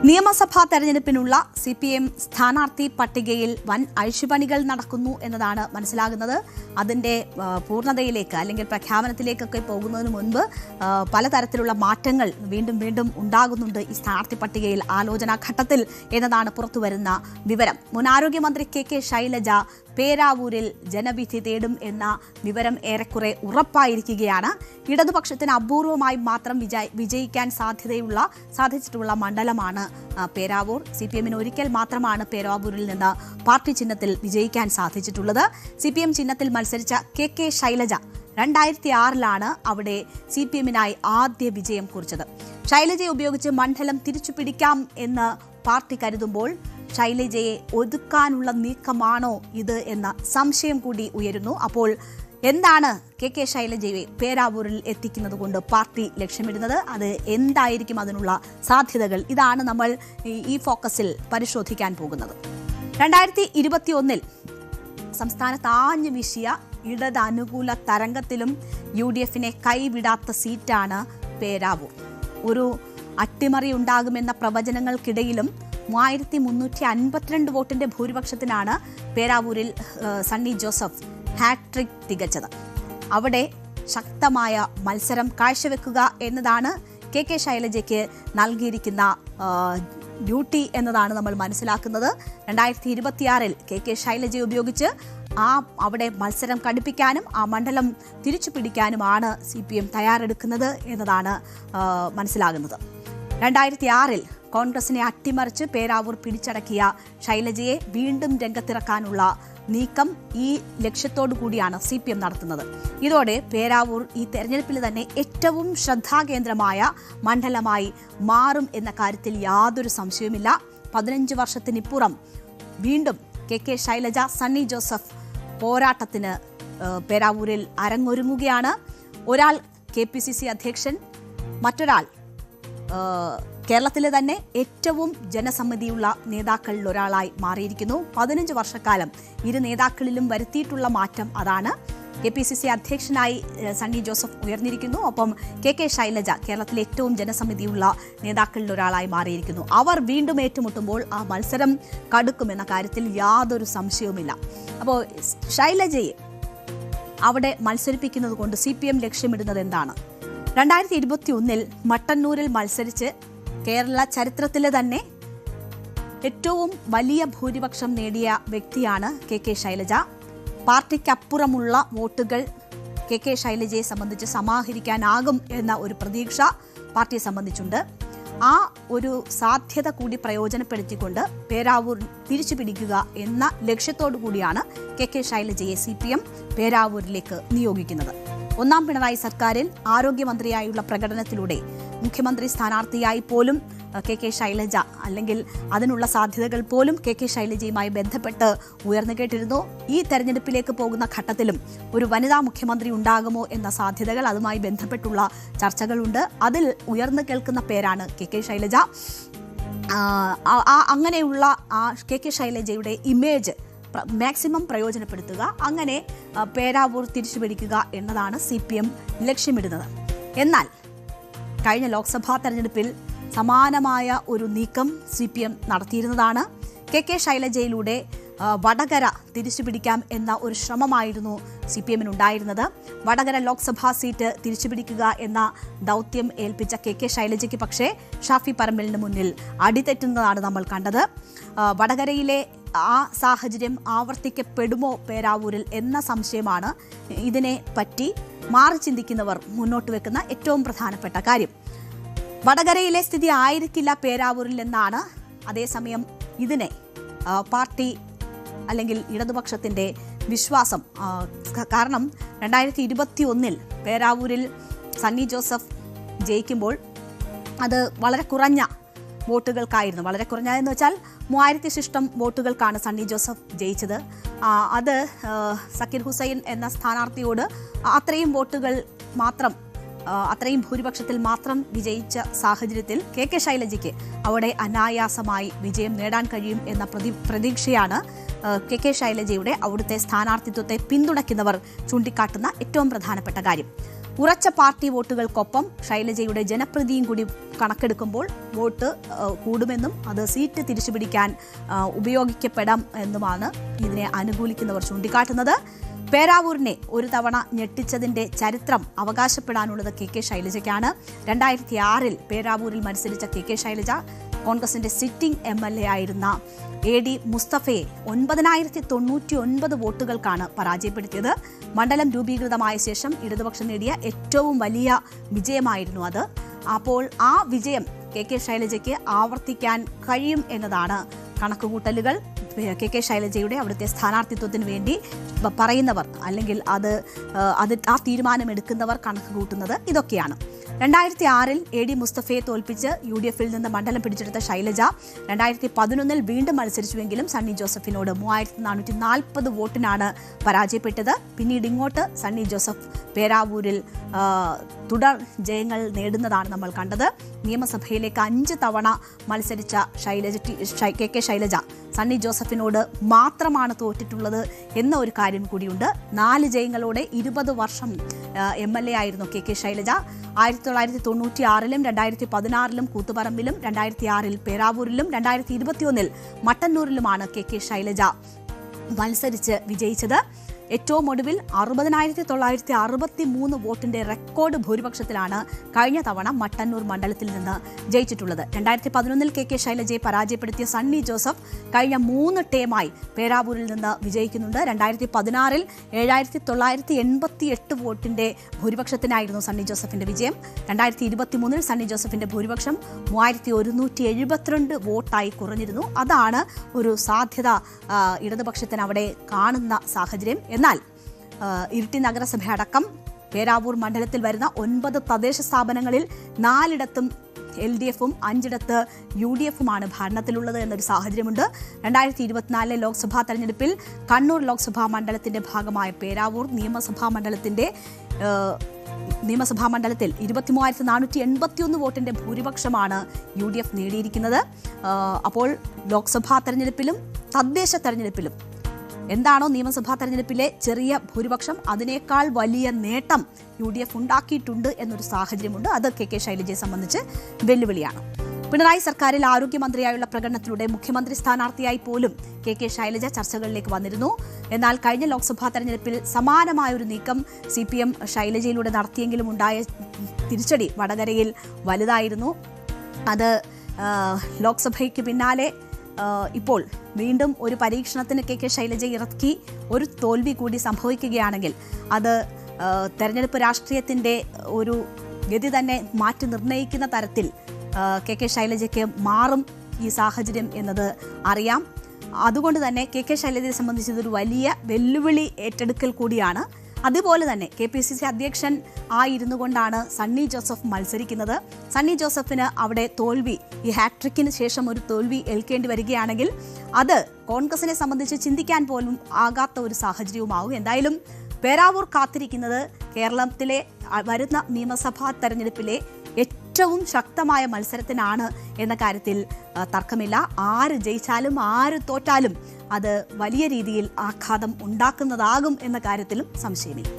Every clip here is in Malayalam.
നിയമസഭാ തെരഞ്ഞെടുപ്പിനുള്ള CPM സ്ഥാനാർത്ഥി പട്ടികയിൽ വൻ അഴിച്ചുപണികൾ നടക്കുന്നു എന്നതാണ് മനസ്സിലാകുന്നത്. അതിന്റെ പൂർണ്ണതയിലേക്ക് അല്ലെങ്കിൽ പ്രഖ്യാപനത്തിലേക്കൊക്കെ പോകുന്നതിന് മുൻപ് പലതരത്തിലുള്ള മാറ്റങ്ങൾ വീണ്ടും ഉണ്ടാകുന്നുണ്ട് ഈ സ്ഥാനാർത്ഥി പട്ടികയിൽ ആലോചനാ ഘട്ടത്തിൽ എന്നതാണ് പുറത്തുവരുന്ന വിവരം. മുൻ ആരോഗ്യമന്ത്രി KK ശൈലജ പേരാവൂരിൽ ജനവിധി തേടും എന്ന വിവരം ഏറെക്കുറെ ഉറപ്പായിരിക്കുകയാണ്. ഇടതുപക്ഷത്തിന് അപൂർവമായി മാത്രം വിജയിക്കാൻ സാധിച്ചിട്ടുള്ള മണ്ഡലമാണ് പേരാവൂർ. CPMന് ഒരിക്കൽ മാത്രമാണ് പേരാവൂരിൽ നിന്ന് പാർട്ടി ചിഹ്നത്തിൽ വിജയിക്കാൻ സാധിച്ചിട്ടുള്ളത്. CPM ചിഹ്നത്തിൽ മത്സരിച്ച KK ശൈലജ 2006 അവിടെ CPMനായി ആദ്യ വിജയം കുറിച്ചത്. ശൈലജയെ ഉപയോഗിച്ച് മണ്ഡലം തിരിച്ചുപിടിക്കാം എന്ന് പാർട്ടി കരുതുമ്പോൾ ശൈലജയെ ഒതുക്കാനുള്ള നീക്കമാണോ ഇത് എന്ന സംശയം കൂടി ഉയരുന്നു. അപ്പോൾ എന്താണ് KK ശൈലജയെ പേരാവൂരിൽ എത്തിക്കുന്നത് കൊണ്ട് പാർട്ടി ലക്ഷ്യമിടുന്നത്? അത് എന്തായിരിക്കും അതിനുള്ള സാധ്യതകൾ? ഇതാണ് നമ്മൾ ഈ ഫോക്കസിൽ പരിശോധിക്കാൻ പോകുന്നത്. 2021 സംസ്ഥാനത്ത് ആഞ്ഞു വീശിയ ഇടത് അനുകൂല തരംഗത്തിലും UDFനെ കൈവിടാത്ത സീറ്റാണ് പേരാവൂർ. ഒരു അട്ടിമറി ഉണ്ടാകുമെന്ന പ്രവചനങ്ങൾക്കിടയിലും 3352 വോട്ടിന്റെ ഭൂരിപക്ഷത്തിനാണ് പേരാവൂരിൽ സണ്ണി ജോസഫ് ഹാട്രിക് തികച്ചത്. അവിടെ ശക്തമായ മത്സരം കാഴ്ചവെക്കുക എന്നതാണ് KK ശൈലജയ്ക്ക് നൽകിയിരിക്കുന്ന ഡ്യൂട്ടി എന്നതാണ് നമ്മൾ മനസ്സിലാക്കുന്നത്. 2026 KK ശൈലജയെ ഉപയോഗിച്ച് അവിടെ മത്സരം കടുപ്പിക്കാനും ആ മണ്ഡലം തിരിച്ചു പിടിക്കാനുമാണ് CPM തയ്യാറെടുക്കുന്നത് എന്നതാണ് മനസ്സിലാകുന്നത്. 2006 കോൺഗ്രസിനെ അട്ടിമറിച്ച് പേരാവൂർ പിടിച്ചടക്കിയ ശൈലജയെ വീണ്ടും രംഗത്തിറക്കാനുള്ള നീക്കം ഈ ലക്ഷ്യത്തോടു കൂടിയാണ് CPM നടത്തുന്നത്. ഇതോടെ പേരാവൂർ ഈ തെരഞ്ഞെടുപ്പിൽ തന്നെ ഏറ്റവും ശ്രദ്ധാകേന്ദ്രമായ മണ്ഡലമായി മാറും എന്ന കാര്യത്തിൽ യാതൊരു സംശയവുമില്ല. 15 വർഷത്തിനിപ്പുറം വീണ്ടും KK ശൈലജ സണ്ണി ജോസഫ് പോരാട്ടത്തിന് പേരാവൂരിൽ അരങ്ങൊരുങ്ങുകയാണ്. ഒരാൾ KPCC അധ്യക്ഷൻ, മറ്റൊരാൾ കേരളത്തിലെ തന്നെ ഏറ്റവും ജനസമ്മതിയുള്ള നേതാക്കളിൽ ഒരാളായി മാറിയിരിക്കുന്നു. 15 വർഷക്കാലം ഇരു നേതാക്കളിലും വരുത്തിയിട്ടുള്ള മാറ്റം അതാണ്. KPCC അധ്യക്ഷനായി സണ്ണി ജോസഫ് ഉയർന്നിരിക്കുന്നു. ഒപ്പം KK ശൈലജ കേരളത്തിലെ ഏറ്റവും ജനസമിതിയുള്ള നേതാക്കളിൽ ഒരാളായി മാറിയിരിക്കുന്നു. അവർ വീണ്ടും ഏറ്റുമുട്ടുമ്പോൾ ആ മത്സരം കടുക്കുമെന്ന കാര്യത്തിൽ യാതൊരു സംശയവുമില്ല. അപ്പോൾ ശൈലജയെ അവിടെ മത്സരിപ്പിക്കുന്നത് കൊണ്ട് CPM ലക്ഷ്യമിടുന്നത് എന്താണ്? 2021 മട്ടന്നൂരിൽ മത്സരിച്ച് കേരള ചരിത്രത്തിലെ തന്നെ ഏറ്റവും വലിയ ഭൂരിപക്ഷം നേടിയ വ്യക്തിയാണ് KK ശൈലജ. പാർട്ടിക്കപ്പുറമുള്ള വോട്ടുകൾ KK ശൈലജയെ സംബന്ധിച്ച് സമാഹരിക്കാനാകും എന്ന ഒരു പ്രതീക്ഷ പാർട്ടിയെ സംബന്ധിച്ചുണ്ട്. ആ ഒരു സാധ്യത കൂടി പ്രയോജനപ്പെടുത്തിക്കൊണ്ട് പേരാവൂർ തിരിച്ചു പിടിക്കുക എന്ന ലക്ഷ്യത്തോടു കൂടിയാണ് KK ശൈലജയെ CPM പേരാവൂരിലേക്ക് നിയോഗിക്കുന്നത്. ഒന്നാം പിണറായി സർക്കാരിൽ ആരോഗ്യമന്ത്രിയായുള്ള പ്രകടനത്തിലൂടെ മുഖ്യമന്ത്രി സ്ഥാനാർത്ഥിയായി പോലും KK ശൈലജ അല്ലെങ്കിൽ അതിനുള്ള സാധ്യതകൾ പോലും KK ശൈലജയുമായി ബന്ധപ്പെട്ട് ഉയർന്നു കേട്ടിരുന്നു. ഈ തെരഞ്ഞെടുപ്പിലേക്ക് പോകുന്ന ഘട്ടത്തിലും ഒരു വനിതാ മുഖ്യമന്ത്രി ഉണ്ടാകുമോ എന്ന സാധ്യതകൾ, അതുമായി ബന്ധപ്പെട്ടുള്ള ചർച്ചകളുണ്ട്. അതിൽ ഉയർന്നു കേൾക്കുന്ന പേരാണ് KK ശൈലജ. അങ്ങനെയുള്ള KK ശൈലജയുടെ ഇമേജ് മാക്സിമം പ്രയോജനപ്പെടുത്തുക, അങ്ങനെ പേരാവൂർ തിരിച്ചുപിടിക്കുക എന്നതാണ് CPM ലക്ഷ്യമിടുന്നത്. എന്നാൽ കഴിഞ്ഞ ലോക്സഭാ തെരഞ്ഞെടുപ്പിൽ സമാനമായ ഒരു നീക്കം CPM നടത്തിയിരുന്നതാണ്. KK ശൈലജയിലൂടെ വടകര തിരിച്ചുപിടിക്കാം എന്ന ഒരു ശ്രമമായിരുന്നു CPMനുണ്ടായിരുന്നത്. വടകര ലോക്സഭാ സീറ്റ് തിരിച്ചുപിടിക്കുക എന്ന ദൗത്യം ഏൽപ്പിച്ച KK ശൈലജയ്ക്ക് പക്ഷേ ഷാഫി പറമ്പലിന് മുന്നിൽ അടിതെറ്റുന്നതാണ് നമ്മൾ കണ്ടത്. വടകരയിലെ ആ സാഹചര്യം ആവർത്തിക്കപ്പെടുമോ പേരാവൂരിൽ എന്ന സംശയമാണ് ഇതിനെ പറ്റി മാറി ചിന്തിക്കുന്നവർ മുന്നോട്ട് വെക്കുന്ന ഏറ്റവും പ്രധാനപ്പെട്ട കാര്യം. വടകരയിലെ സ്ഥിതി ആയിരിക്കില്ല പേരാവൂരിൽ എന്നാണ് അതേസമയം ഇതിനെ പാർട്ടി അല്ലെങ്കിൽ ഇടതുപക്ഷത്തിൻ്റെ വിശ്വാസം. കാരണം 2021 പേരാവൂരിൽ സണ്ണി ജോസഫ് ജയിക്കുമ്പോൾ അത് വളരെ കുറഞ്ഞ വോട്ടുകൾക്കായിരുന്നു. വളരെ കുറഞ്ഞതെന്ന് വെച്ചാൽ 3000 ശിഷ്ടം വോട്ടുകൾക്കാണ് സണ്ണി ജോസഫ് ജയിച്ചത്. അത് സക്കീർ ഹുസൈൻ എന്ന സ്ഥാനാർത്ഥിയോട് അത്രയും വോട്ടുകൾ മാത്രം, അത്രയും ഭൂരിപക്ഷത്തിൽ മാത്രം വിജയിച്ച സാഹചര്യത്തിൽ KK ശൈലജയ്ക്ക് അവിടെ അനായാസമായി വിജയം നേടാൻ കഴിയും എന്ന പ്രതീക്ഷയാണ് KK ശൈലജയുടെ അവിടുത്തെ സ്ഥാനാർത്ഥിത്വത്തെ പിന്തുണയ്ക്കുന്നവർ ചൂണ്ടിക്കാട്ടുന്ന ഏറ്റവും പ്രധാനപ്പെട്ട കാര്യം. ഉറച്ച പാർട്ടി വോട്ടുകൾക്കൊപ്പം ശൈലജയുടെ ജനപ്രീതിയും കൂടി കണക്കെടുക്കുമ്പോൾ വോട്ട് കൂടുമെന്നും അത് സീറ്റ് തിരിച്ചുപിടിക്കാൻ ഉപയോഗിക്കപ്പെടാം എന്നുമാണ് ഇതിനെ അനുകൂലിക്കുന്നവർ ചൂണ്ടിക്കാട്ടുന്നത്. പേരാവൂരിനെ ഒരു തവണ ഞെട്ടിച്ചതിന്റെ ചരിത്രം അവകാശപ്പെടാനുള്ളത് കെ ശൈലജയ്ക്കാണ്. 2006 പേരാവൂരിൽ മത്സരിച്ച കെ ശൈലജ കോൺഗ്രസിന്റെ സിറ്റിംഗ് MLA ആയിരുന്ന AD മുസ്തഫയെ 9,099 വോട്ടുകൾക്കാണ് പരാജയപ്പെടുത്തിയത്. മണ്ഡലം രൂപീകൃതമായ ശേഷം ഇടതുപക്ഷം നേടിയ ഏറ്റവും വലിയ വിജയമായിരുന്നു അത്. അപ്പോൾ ആ വിജയം കെ ശൈലജയ്ക്ക് ആവർത്തിക്കാൻ കഴിയും എന്നതാണ് കണക്കുകൂട്ടലുകൾ. കെ ശൈലജയുടെ അവിടുത്തെ സ്ഥാനാർത്ഥിത്വത്തിന് വേണ്ടി പറയുന്നവർ അല്ലെങ്കിൽ ആ തീരുമാനമെടുക്കുന്നവർ കണക്ക് കൂട്ടുന്നത് ഇതൊക്കെയാണ്. 2006 AD മുസ്തഫയെ തോൽപ്പിച്ച് UDFൽ നിന്ന് മണ്ഡലം പിടിച്ചെടുത്ത ശൈലജ 2011 വീണ്ടും മത്സരിച്ചുവെങ്കിലും സണ്ണി ജോസഫിനോട് 3,440 വോട്ടിനാണ് പരാജയപ്പെട്ടത്. പിന്നീട് ഇങ്ങോട്ട് സണ്ണി ജോസഫ് പേരാവൂരിൽ തുടർ ജയങ്ങൾ നേടുന്നതാണ് നമ്മൾ കണ്ടത്. നിയമസഭയിലേക്ക് 5 തവണ മത്സരിച്ച കെ ശൈലജ സണ്ണി ജോസഫിനോട് മാത്രമാണ് തോറ്റിട്ടുള്ളത് എന്ന ഒരു കാര്യം കൂടിയുണ്ട്. 4 ജയങ്ങളോടെ 20 വർഷം MLA ആയിരുന്നു കെ ശൈലജ. 1996 2016 കൂത്തുപറമ്പിലും 2006 പേരാവൂരിലും 2021 മട്ടന്നൂരിലുമാണ് കെ ശൈലജ മത്സരിച്ച് വിജയിച്ചത്. ഏറ്റവും ഒടുവിൽ 60,963 വോട്ടിന്റെ റെക്കോർഡ് ഭൂരിപക്ഷത്തിലാണ് കഴിഞ്ഞ തവണ മട്ടന്നൂർ മണ്ഡലത്തിൽ നിന്ന് ജയിച്ചിട്ടുള്ളത്. 2011 കെ ശൈലജയെ പരാജയപ്പെടുത്തിയ സണ്ണി ജോസഫ് കഴിഞ്ഞ 3 ടേമായി പേരാവൂരിൽ നിന്ന് വിജയിക്കുന്നുണ്ട്. 2016 7,988 വോട്ടിന്റെ ഭൂരിപക്ഷത്തിനായിരുന്നു സണ്ണി ജോസഫിന്റെ വിജയം. 2023 സണ്ണി ജോസഫിന്റെ ഭൂരിപക്ഷം 3,172 വോട്ടായി കുറഞ്ഞിരുന്നു. അതാണ് ഒരു സാധ്യത ഇടതുപക്ഷത്തിന് അവിടെ കാണുന്ന സാഹചര്യം. എന്നാൽ ഇരിട്ടി നഗരസഭ അടക്കം പേരാവൂർ മണ്ഡലത്തിൽ വരുന്ന 9 തദ്ദേശ സ്ഥാപനങ്ങളിൽ 4ഇടത്തും LDFും 5ഇടത്ത് UDFുമാണ് ഭരണത്തിലുള്ളത് എന്നൊരു സാഹചര്യമുണ്ട്. 2024 ലോക്സഭാ തെരഞ്ഞെടുപ്പിൽ കണ്ണൂർ ലോക്സഭാ മണ്ഡലത്തിന്റെ ഭാഗമായ പേരാവൂർ നിയമസഭാ മണ്ഡലത്തിൽ 23,481 വോട്ടിന്റെ ഭൂരിപക്ഷമാണ് UDF നേടിയിരിക്കുന്നത്. അപ്പോൾ ലോക്സഭാ തെരഞ്ഞെടുപ്പിലും തദ്ദേശ തെരഞ്ഞെടുപ്പിലും എന്താണോ നിയമസഭാ തെരഞ്ഞെടുപ്പിലെ ചെറിയ ഭൂരിപക്ഷം അതിനേക്കാൾ വലിയ നേട്ടം UDF ഉണ്ടാക്കിയിട്ടുണ്ട് എന്നൊരു സാഹചര്യമുണ്ട്. അത് കെ ശൈലജയെ സംബന്ധിച്ച് വെല്ലുവിളിയാണ്. പിണറായി സർക്കാരിൽ ആരോഗ്യമന്ത്രിയായുള്ള പ്രകടനത്തിലൂടെ മുഖ്യമന്ത്രി സ്ഥാനാർത്ഥിയായി പോലും കെ ശൈലജ ചർച്ചകളിലേക്ക് വന്നിരുന്നു. എന്നാൽ കഴിഞ്ഞ ലോക്സഭാ തെരഞ്ഞെടുപ്പിൽ സമാനമായൊരു നീക്കം CPM ശൈലജയിലൂടെ നടത്തിയെങ്കിലും ഉണ്ടായ തിരിച്ചടി വടകരയിൽ വലുതായിരുന്നു. അത് ലോക്സഭയ്ക്ക് പിന്നാലെ ഇപ്പോൾ വീണ്ടും ഒരു പരീക്ഷണത്തിന് കെ ശൈലജ ഇറക്കി ഒരു തോൽവി കൂടി സംഭവിക്കുകയാണെങ്കിൽ അത് തെരഞ്ഞെടുപ്പ് രാഷ്ട്രീയത്തിൻ്റെ ഒരു ഗതി തന്നെ മാറ്റി നിർണ്ണയിക്കുന്ന തരത്തിൽ കെ ശൈലജയ്ക്ക് മാറും ഈ സാഹചര്യം എന്നത് അറിയാം. അതുകൊണ്ട് തന്നെ കെ ശൈലജയെ സംബന്ധിച്ച് ഇതൊരു വലിയ വെല്ലുവിളി ഏറ്റെടുക്കൽ കൂടിയാണ്. അതുപോലെ തന്നെ KPCC അധ്യക്ഷൻ ആയിരുന്നു കൊണ്ടാണ് സണ്ണി ജോസഫ് മത്സരിക്കുന്നത്. സണ്ണി ജോസഫിന് അവിടെ തോൽവി, ഈ ഹാട്രിക്കിന് ശേഷം ഒരു തോൽവി ഏൽക്കേണ്ടി വരികയാണെങ്കിൽ അത് കോൺഗ്രസിനെ സംബന്ധിച്ച് ചിന്തിക്കാൻ പോലും ആകാത്ത ഒരു സാഹചര്യവുമാവും. എന്തായാലും പേരാവൂർ കാത്തിരിക്കുന്നത് കേരളത്തിലെ വരുന്ന നിയമസഭാ തെരഞ്ഞെടുപ്പിലെ ഏറ്റവും ശക്തമായ മത്സരത്തിനാണ് എന്ന കാര്യത്തിൽ തർക്കമില്ല. ആര് ജയിച്ചാലും ആര് തോറ്റാലും അത് വലിയ രീതിയിൽ ആഘാതം ഉണ്ടാക്കുന്നതാകും എന്ന കാര്യത്തിലും സംശയമില്ല.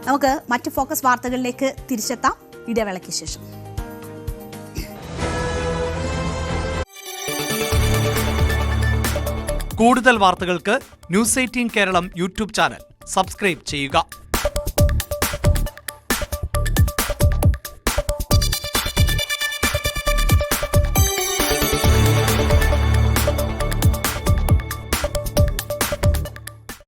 നമുക്ക് മറ്റ് ഫോക്കസ് വാർത്തകളിലേക്ക് തിരിച്ചെത്താം ഇടവേളയ്ക്ക് ശേഷം. കൂടുതൽ വാർത്തകൾക്ക് News 18 Keralam YouTube channel subscribe ചെയ്യുക.